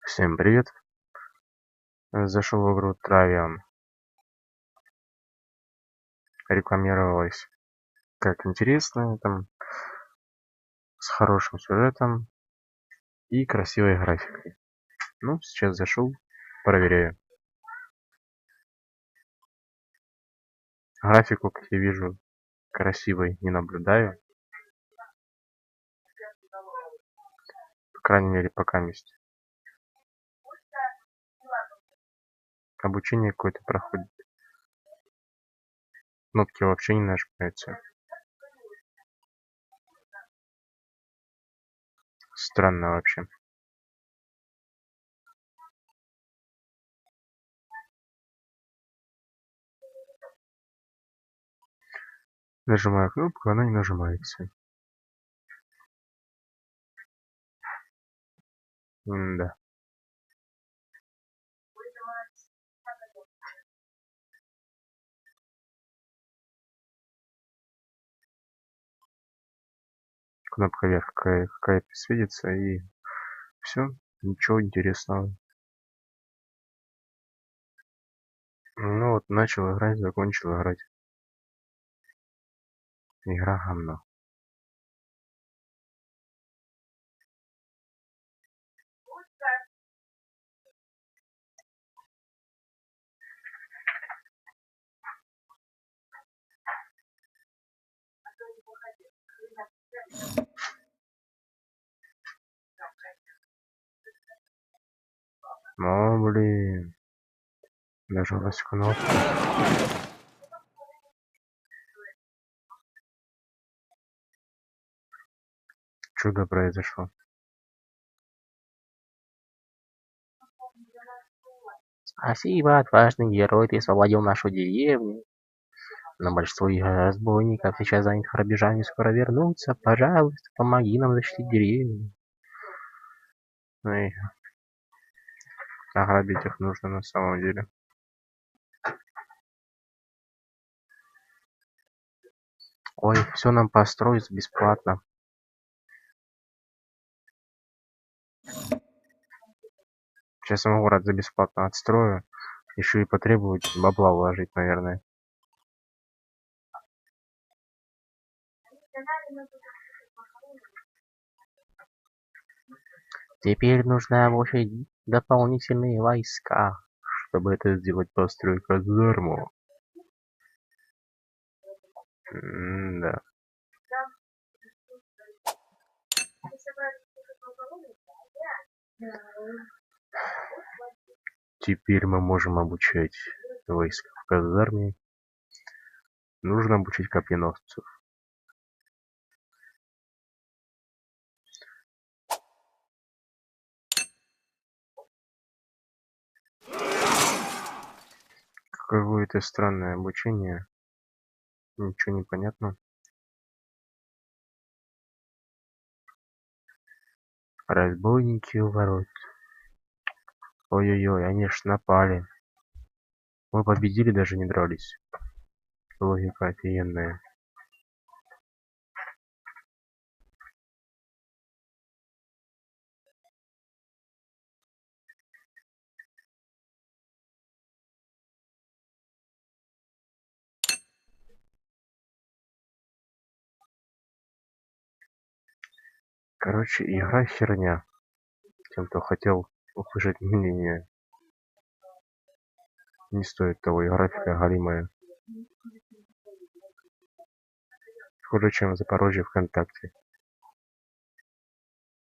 Всем привет! Зашел в игру Travian. Рекламировалась как интересная, там, с хорошим сюжетом и красивой графикой. Ну, сейчас зашел, проверяю. Графику, как я вижу, красивой не наблюдаю. По крайней мере, пока есть. Обучение какое-то проходит. Кнопки вообще не нажимаются. Странно вообще. Нажимаю кнопку, она не нажимается. Да. Кнопка вверх какая-то светится и все. Ничего интересного. Ну вот, начал играть, закончил играть. Игра говно. О, блин. Нажалась кнопка. Чудо произошло. Спасибо, отважный герой, ты освободил нашу деревню. Но большинство разбойников сейчас заняты грабежами, скоро вернутся. Пожалуйста, помоги нам защитить деревню. Эй, ограбить их нужно на самом деле. Ой, все нам построить бесплатно. Сейчас мы город за бесплатно отстрою. Еще и потребуют бабла вложить, наверное. Теперь нужно обучить дополнительные войска. Чтобы это сделать, построю казарму. Да. Теперь мы можем обучать войска в казарме. Нужно обучить копьеносцев. Какое-то странное обучение. Ничего не понятно. Разбойники у ворот. Ой-ой-ой, они ж напали. Мы победили, даже не дрались. Логика офигенная. Короче, игра херня. Тем, кто хотел услышать мнение, не стоит того, и графика галимая. Хуже, чем в Запорожье ВКонтакте.